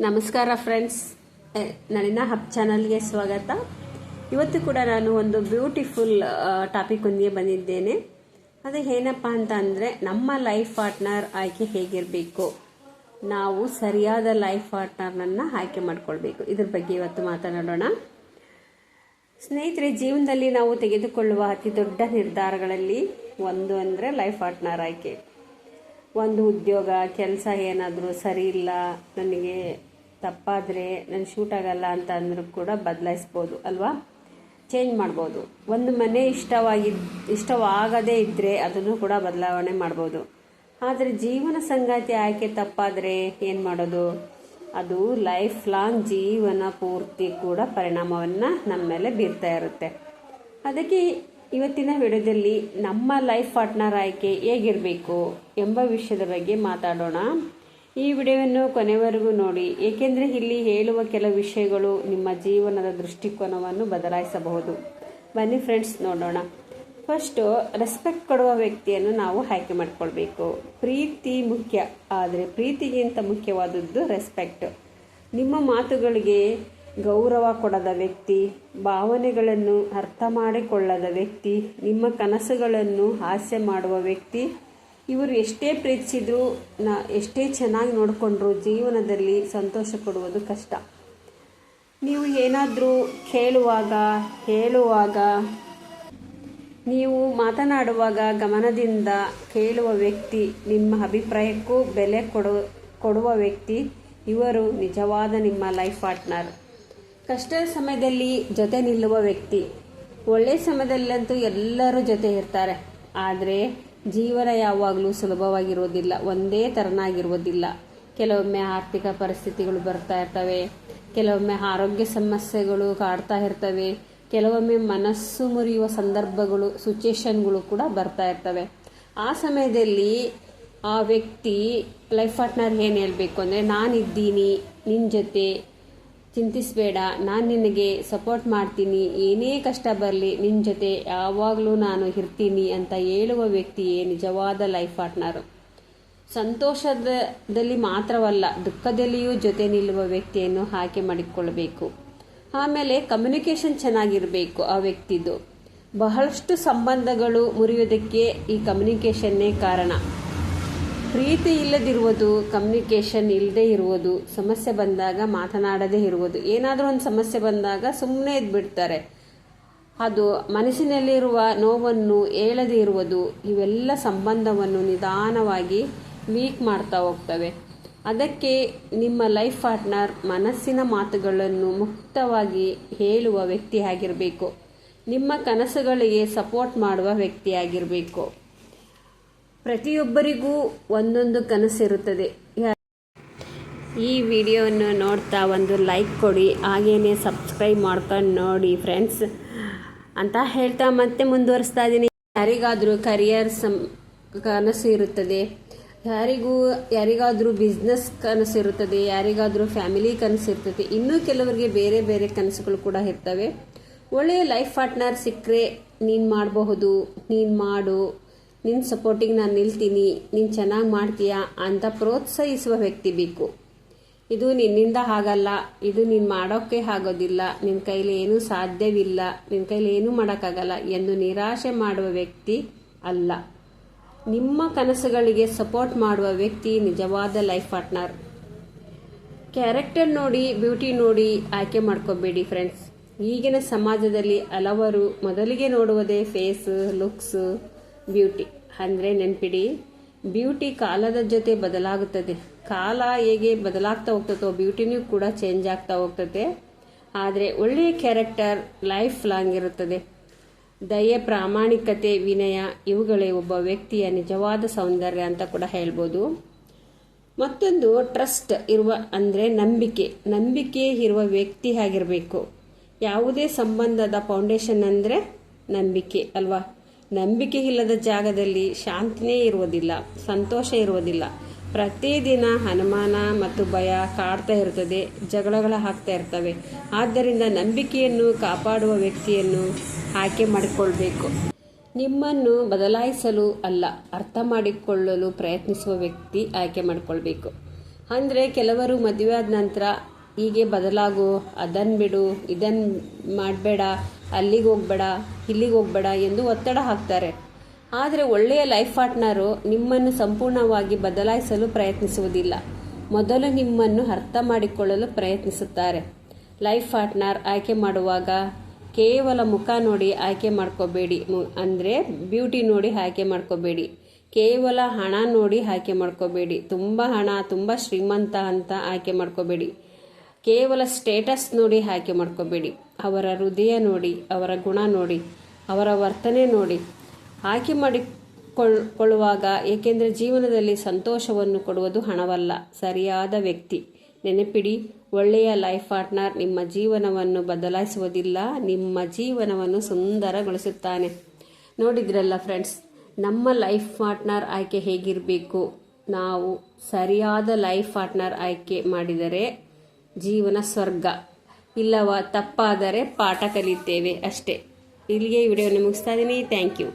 ನಮಸ್ಕಾರ friends, Nalina hub ಚಾನಲ್ಗೆ ಸ್ವಾಗತ. ಇವತ್ತು ಕೂಡ ನಾನು ಒಂದು ಬ್ಯೂಟಿಫುಲ್ ಟಾಪಿಕ್ ಒಂದಿಗೆ ಬಂದಿದ್ದೇನೆ. ಅದು ಏನಪ್ಪ ಅಂತ ಅಂದರೆ, ನಮ್ಮ ಲೈಫ್ ಪಾರ್ಟ್ನರ್ ಆಯ್ಕೆ ಹೇಗಿರಬೇಕು, ನಾವು ಸರಿಯಾದ ಲೈಫ್ ಪಾರ್ಟ್ನರ್ನನ್ನು ಆಯ್ಕೆ ಮಾಡ್ಕೊಳ್ಬೇಕು. ಇದ್ರ ಬಗ್ಗೆ ಇವತ್ತು ಮಾತನಾಡೋಣ. ಸ್ನೇಹಿತರೆ, ಜೀವನದಲ್ಲಿ ನಾವು ತೆಗೆದುಕೊಳ್ಳುವ ಅತಿ ದೊಡ್ಡ ನಿರ್ಧಾರಗಳಲ್ಲಿ ಒಂದು ಅಂದರೆ ಲೈಫ್ ಪಾರ್ಟ್ನರ್ ಆಯ್ಕೆ. ಒಂದು ಉದ್ಯೋಗ, ಕೆಲಸ ಏನಾದರೂ ಸರಿ ಇಲ್ಲ, ನನಗೆ ತಪ್ಪಾದರೆ ನನ್ನ ಶೂಟ್ ಆಗಲ್ಲ ಅಂತ ಅಂದರೂ ಕೂಡ ಬದಲಾಯಿಸ್ಬೋದು ಅಲ್ವಾ, ಚೇಂಜ್ ಮಾಡ್ಬೋದು. ಒಂದು ಮನೆ ಇಷ್ಟವಾಗದೇ ಇದ್ದರೆ ಅದನ್ನು ಕೂಡ ಬದಲಾವಣೆ ಮಾಡ್ಬೋದು. ಆದರೆ ಜೀವನ ಸಂಗಾತಿ ಆಯ್ಕೆ ತಪ್ಪಾದರೆ ಏನು ಮಾಡೋದು? ಅದು ಲೈಫ್ ಲಾಂಗ್, ಜೀವನ ಪೂರ್ತಿ ಕೂಡ ಪರಿಣಾಮವನ್ನು ನಮ್ಮ ಮೇಲೆ ಬೀರ್ತಾ ಇರುತ್ತೆ. ಅದಕ್ಕೆ ಇವತ್ತಿನ ವಿಡಿಯೋದಲ್ಲಿ ನಮ್ಮ ಲೈಫ್ ಪಾರ್ಟ್ನರ್ ಆಯ್ಕೆ ಹೇಗಿರಬೇಕು ಎಂಬ ವಿಷಯದ ಬಗ್ಗೆ ಮಾತಾಡೋಣ. ಈ ವಿಡಿಯೋವನ್ನು ಕೊನೆವರೆಗೂ ನೋಡಿ, ಏಕೆಂದರೆ ಇಲ್ಲಿ ಹೇಳುವ ಕೆಲವು ವಿಷಯಗಳು ನಿಮ್ಮ ಜೀವನದ ದೃಷ್ಟಿಕೋನವನ್ನು ಬದಲಾಯಿಸಬಹುದು. ಬನ್ನಿ ಫ್ರೆಂಡ್ಸ್, ನೋಡೋಣ. ಫಸ್ಟು, ರೆಸ್ಪೆಕ್ಟ್ ಕೊಡುವ ವ್ಯಕ್ತಿಯನ್ನು ನಾವು ಆಯ್ಕೆ ಮಾಡ್ಕೊಳ್ಬೇಕು. ಪ್ರೀತಿ ಮುಖ್ಯ, ಆದರೆ ಪ್ರೀತಿಗಿಂತ ಮುಖ್ಯವಾದದ್ದು ರೆಸ್ಪೆಕ್ಟ್. ನಿಮ್ಮ ಮಾತುಗಳಿಗೆ ಗೌರವ ಕೊಡದ ವ್ಯಕ್ತಿ, ಭಾವನೆಗಳನ್ನು ಅರ್ಥ ಮಾಡಿಕೊಳ್ಳದ ವ್ಯಕ್ತಿ, ನಿಮ್ಮ ಕನಸುಗಳನ್ನು ಹಾಸ್ಯ ಮಾಡುವ ವ್ಯಕ್ತಿ, ಇವರು ಎಷ್ಟೇ ಪ್ರೀತಿಸಿದ್ರು, ಎಷ್ಟೇ ಚೆನ್ನಾಗಿ ನೋಡಿಕೊಂಡ್ರು ಜೀವನದಲ್ಲಿ ಸಂತೋಷ ಕೊಡುವುದು ಕಷ್ಟ. ನೀವು ಏನಾದರೂ ಹೇಳುವಾಗ, ನೀವು ಮಾತನಾಡುವಾಗ ಗಮನದಿಂದ ಕೇಳುವ ವ್ಯಕ್ತಿ, ನಿಮ್ಮ ಅಭಿಪ್ರಾಯಕ್ಕೂ ಬೆಲೆ ಕೊಡುವ ವ್ಯಕ್ತಿ, ಇವರು ನಿಜವಾದ ನಿಮ್ಮ ಲೈಫ್ ಪಾರ್ಟ್ನರ್. ಕಷ್ಟದ ಸಮಯದಲ್ಲಿ ಜೊತೆ ನಿಲ್ಲುವ ವ್ಯಕ್ತಿ. ಒಳ್ಳೆಯ ಸಮಯದಲ್ಲಂತೂ ಎಲ್ಲರೂ ಜೊತೆ ಇರ್ತಾರೆ, ಆದರೆ ಜೀವನ ಯಾವಾಗಲೂ ಸುಲಭವಾಗಿರೋದಿಲ್ಲ, ಒಂದೇ ಥರನಾಗಿರುವುದಿಲ್ಲ. ಕೆಲವೊಮ್ಮೆ ಆರ್ಥಿಕ ಪರಿಸ್ಥಿತಿಗಳು ಬರ್ತಾ ಇರ್ತವೆ, ಕೆಲವೊಮ್ಮೆ ಆರೋಗ್ಯ ಸಮಸ್ಯೆಗಳು ಕಾಡ್ತಾ ಇರ್ತವೆ, ಕೆಲವೊಮ್ಮೆ ಮನಸ್ಸು ಮುರಿಯುವ ಸಂದರ್ಭಗಳು, ಸಿಚುವೇಶನ್ಗಳು ಕೂಡ ಬರ್ತಾ ಇರ್ತವೆ. ಆ ಸಮಯದಲ್ಲಿ ಆ ವ್ಯಕ್ತಿ ಲೈಫ್ ಪಾರ್ಟ್ನರ್ ಏನು ಹೇಳಬೇಕು ಅಂದರೆ, ನಾನಿದ್ದೀನಿ ನಿನ್ನ ಜೊತೆ, ಚಿಂತಿಸಬೇಡ, ನಾನು ನಿನಗೆ ಸಪೋರ್ಟ್ ಮಾಡ್ತೀನಿ, ಏನೇ ಕಷ್ಟ ಬರಲಿ ನಿನ್ನ ಜೊತೆ ಯಾವಾಗಲೂ ನಾನು ಇರ್ತೀನಿ ಅಂತ ಹೇಳುವ ವ್ಯಕ್ತಿಯೇ ನಿಜವಾದ ಲೈಫ್ ಪಾರ್ಟ್ನರು. ಸಂತೋಷದಲ್ಲಿ ಮಾತ್ರವಲ್ಲ, ದುಃಖದಲ್ಲಿಯೂ ಜೊತೆ ನಿಲ್ಲುವ ವ್ಯಕ್ತಿಯನ್ನು ಆಯ್ಕೆ ಮಾಡಿಕೊಳ್ಳಬೇಕು. ಆಮೇಲೆ ಕಮ್ಯುನಿಕೇಷನ್ ಚೆನ್ನಾಗಿರಬೇಕು ಆ ವ್ಯಕ್ತಿದು. ಬಹಳಷ್ಟು ಸಂಬಂಧಗಳು ಮುರಿಯೋದಕ್ಕೆ ಈ ಕಮ್ಯುನಿಕೇಷನ್ನೇ ಕಾರಣ. ಪ್ರೀತಿ ಇಲ್ಲದಿರುವುದು, ಕಮ್ಯುನಿಕೇಷನ್ ಇಲ್ಲದೆ ಇರುವುದು, ಸಮಸ್ಯೆ ಬಂದಾಗ ಮಾತನಾಡದೇ ಇರುವುದು, ಏನಾದರೂ ಒಂದು ಸಮಸ್ಯೆ ಬಂದಾಗ ಸುಮ್ಮನೆ ಇದ್ಬಿಡ್ತಾರೆ, ಅದು ಮನಸ್ಸಿನಲ್ಲಿರುವ ನೋವನ್ನು ಹೇಳದೇ ಇರುವುದು, ಇವೆಲ್ಲ ಸಂಬಂಧವನ್ನು ನಿಧಾನವಾಗಿ ವೀಕ್ ಮಾಡ್ತಾ ಹೋಗ್ತವೆ. ಅದಕ್ಕೆ ನಿಮ್ಮ ಲೈಫ್ ಪಾರ್ಟ್ನರ್ ಮನಸ್ಸಿನ ಮಾತುಗಳನ್ನು ಮುಕ್ತವಾಗಿ ಹೇಳುವ ವ್ಯಕ್ತಿಯಾಗಿರಬೇಕು. ನಿಮ್ಮ ಕನಸುಗಳಿಗೆ ಸಪೋರ್ಟ್ ಮಾಡುವ ವ್ಯಕ್ತಿಯಾಗಿರಬೇಕು. ಪ್ರತಿಯೊಬ್ಬರಿಗೂ ಒಂದೊಂದು ಕನಸಿರುತ್ತದೆ. ಈ ವಿಡಿಯೋವನ್ನು ನೋಡ್ತಾ ಒಂದು ಲೈಕ್ ಕೊಡಿ, ಹಾಗೇನೆ ಸಬ್ಸ್ಕ್ರೈಬ್ ಮಾಡ್ಕೊಂಡು ನೋಡಿ ಫ್ರೆಂಡ್ಸ್ ಅಂತ ಹೇಳ್ತಾ ಮತ್ತೆ ಮುಂದುವರಿಸ್ತಾ ಇದ್ದೀನಿ. ಯಾರಿಗಾದರೂ ಕರಿಯರ್ ಕನಸು ಇರುತ್ತದೆ, ಯಾರಿಗಾದರೂ ಬಿಸ್ನೆಸ್ ಕನಸು ಇರುತ್ತದೆ, ಯಾರಿಗಾದರೂ ಫ್ಯಾಮಿಲಿ ಕನಸು ಇರ್ತದೆ, ಇನ್ನೂ ಕೆಲವರಿಗೆ ಬೇರೆ ಬೇರೆ ಕನಸುಗಳು ಕೂಡ ಇರ್ತವೆ. ಒಳ್ಳೆಯ ಲೈಫ್ ಪಾರ್ಟ್ನರ್ ಸಿಕ್ಕರೆ ನೀನು ಮಾಡಬಹುದು, ನೀನು ಮಾಡು, ನಿನ್ನ ಸಪೋರ್ಟಿಗೆ ನಾನು ನಿಲ್ತೀನಿ, ನೀನು ಚೆನ್ನಾಗಿ ಮಾಡ್ತೀಯಾ ಅಂತ ಪ್ರೋತ್ಸಾಹಿಸುವ ವ್ಯಕ್ತಿ ಬೇಕು. ಇದು ನಿನ್ನಿಂದ ಆಗಲ್ಲ, ಇದು ನೀನು ಮಾಡೋಕ್ಕೆ ಆಗೋದಿಲ್ಲ, ನಿನ್ನ ಕೈಲಿ ಏನೂ ಸಾಧ್ಯವಿಲ್ಲ, ನಿನ್ನ ಕೈಲಿ ಏನೂ ಮಾಡೋಕ್ಕಾಗಲ್ಲ ಎಂದು ನಿರಾಶೆ ಮಾಡುವ ವ್ಯಕ್ತಿ ಅಲ್ಲ. ನಿಮ್ಮ ಕನಸುಗಳಿಗೆ ಸಪೋರ್ಟ್ ಮಾಡುವ ವ್ಯಕ್ತಿ ನಿಜವಾದ ಲೈಫ್ ಪಾರ್ಟ್ನರ್. ಕ್ಯಾರೆಕ್ಟರ್ ನೋಡಿ, ಬ್ಯೂಟಿ ನೋಡಿ ಆಯ್ಕೆ ಮಾಡ್ಕೋಬೇಡಿ ಫ್ರೆಂಡ್ಸ್. ಈಗಿನ ಸಮಾಜದಲ್ಲಿ ಹಲವರು ಮೊದಲಿಗೆ ನೋಡುವುದೇ ಫೇಸ್, ಲುಕ್ಸ್, ಬ್ಯೂಟಿ. ಅಂದರೆ ನೆನ್ಪಿಡಿ, ಬ್ಯೂಟಿ ಕಾಲದ ಜೊತೆ ಬದಲಾಗುತ್ತದೆ. ಕಾಲ ಹೇಗೆ ಬದಲಾಗ್ತಾ ಹೋಗ್ತದೋ ಬ್ಯೂಟಿನೂ ಕೂಡ ಚೇಂಜ್ ಆಗ್ತಾ ಹೋಗ್ತದೆ. ಆದರೆ ಒಳ್ಳೆಯ ಕ್ಯಾರೆಕ್ಟರ್ ಲೈಫ್ ಲಾಂಗ್ ಇರುತ್ತದೆ. ದಯೆ, ಪ್ರಾಮಾಣಿಕತೆ, ವಿನಯ ಇವುಗಳೇ ಒಬ್ಬ ವ್ಯಕ್ತಿಯ ನಿಜವಾದ ಸೌಂದರ್ಯ ಅಂತ ಕೂಡ ಹೇಳ್ಬೋದು. ಮತ್ತೊಂದು ಟ್ರಸ್ಟ್ ಇರುವ ಅಂದರೆ ನಂಬಿಕೆ ಇರುವ ವ್ಯಕ್ತಿ ಆಗಿರಬೇಕು. ಯಾವುದೇ ಸಂಬಂಧದ ಫೌಂಡೇಶನ್ ಅಂದರೆ ನಂಬಿಕೆ ಅಲ್ವಾ. ನಂಬಿಕೆ ಇಲ್ಲದ ಜಾಗದಲ್ಲಿ ಶಾಂತಿನೇ ಇರುವುದಿಲ್ಲ, ಸಂತೋಷ ಇರುವುದಿಲ್ಲ. ಪ್ರತಿದಿನ ಅನುಮಾನ ಮತ್ತು ಭಯ ಕಾಡ್ತಾ ಇರ್ತದೆ, ಜಗಳಗಳ ಆಗ್ತಾ ಇರ್ತವೆ. ಆದ್ದರಿಂದ ನಂಬಿಕೆಯನ್ನು ಕಾಪಾಡುವ ವ್ಯಕ್ತಿಯನ್ನು ಆಯ್ಕೆ ಮಾಡಿಕೊಳ್ಬೇಕು. ನಿಮ್ಮನ್ನು ಬದಲಾಯಿಸಲು ಅಲ್ಲ, ಅರ್ಥ ಮಾಡಿಕೊಳ್ಳಲು ಪ್ರಯತ್ನಿಸುವ ವ್ಯಕ್ತಿ ಆಯ್ಕೆ ಮಾಡಿಕೊಳ್ಬೇಕು. ಅಂದರೆ ಕೆಲವರು ಮದುವೆ ಆದ ನಂತರ ಹೀಗೆ ಬದಲಾಗು, ಅದನ್ನು ಬಿಡು, ಇದನ್ನು ಮಾಡಬೇಡ, ಅಲ್ಲಿಗೆ ಹೋಗಬೇಡ, ಇಲ್ಲಿಗೆ ಹೋಗಬೇಡ ಎಂದು ಒತ್ತಡ ಹಾಕ್ತಾರೆ. ಆದರೆ ಒಳ್ಳೆಯ ಲೈಫ್ ಪಾರ್ಟ್ನರು ನಿಮ್ಮನ್ನು ಸಂಪೂರ್ಣವಾಗಿ ಬದಲಾಯಿಸಲು ಪ್ರಯತ್ನಿಸುವುದಿಲ್ಲ. ಮೊದಲು ನಿಮ್ಮನ್ನು ಅರ್ಥ ಮಾಡಿಕೊಳ್ಳಲು ಪ್ರಯತ್ನಿಸುತ್ತಾರೆ. ಲೈಫ್ ಪಾರ್ಟ್ನರ್ ಆಯ್ಕೆ ಮಾಡುವಾಗ ಕೇವಲ ಮುಖ ನೋಡಿ ಆಯ್ಕೆ ಮಾಡ್ಕೋಬೇಡಿ. ಅಂದರೆ ಬ್ಯೂಟಿ ನೋಡಿ ಆಯ್ಕೆ ಮಾಡ್ಕೋಬೇಡಿ. ಕೇವಲ ಹಣ ನೋಡಿ ಆಯ್ಕೆ ಮಾಡ್ಕೋಬೇಡಿ. ತುಂಬ ಹಣ, ತುಂಬ ಶ್ರೀಮಂತ ಅಂತ ಆಯ್ಕೆ ಮಾಡ್ಕೋಬೇಡಿ. ಕೇವಲ ಸ್ಟೇಟಸ್ ನೋಡಿ ಆಯ್ಕೆ ಮಾಡ್ಕೋಬೇಡಿ. ಅವರ ಹೃದಯ ನೋಡಿ, ಅವರ ಗುಣ ನೋಡಿ, ಅವರ ವರ್ತನೆ ನೋಡಿ ಆಯ್ಕೆ ಮಾಡಿಕೊಳ್ಳುವಾಗ. ಏಕೆಂದರೆ ಜೀವನದಲ್ಲಿ ಸಂತೋಷವನ್ನು ಕೊಡುವುದು ಹಣವಲ್ಲ, ಸರಿಯಾದ ವ್ಯಕ್ತಿ. ನೆನಪಿಡಿ, ಒಳ್ಳೆಯ ಲೈಫ್ ಪಾರ್ಟ್ನರ್ ನಿಮ್ಮ ಜೀವನವನ್ನು ಬದಲಾಯಿಸುವುದಿಲ್ಲ, ನಿಮ್ಮ ಜೀವನವನ್ನು ಸುಂದರಗೊಳಿಸುತ್ತಾನೆ. ನೋಡಿದ್ರಲ್ಲ ಫ್ರೆಂಡ್ಸ್, ನಮ್ಮ ಲೈಫ್ ಪಾರ್ಟ್ನರ್ ಆಯ್ಕೆ ಹೇಗಿರಬೇಕು. ನಾವು ಸರಿಯಾದ ಲೈಫ್ ಪಾರ್ಟ್ನರ್ ಆಯ್ಕೆ ಮಾಡಿದರೆ ಜೀವನ ಸ್ವರ್ಗ, ಇಲ್ಲವ ತಪ್ಪಾದರೆ ಪಾಠ ಕಲಿತೇವೆ ಅಷ್ಟೇ. ಇಲ್ಲಿಗೆ ವಿಡಿಯೋನ ಮುಗಿಸ್ತಾ ಇದ್ದೀನಿ. Thank you.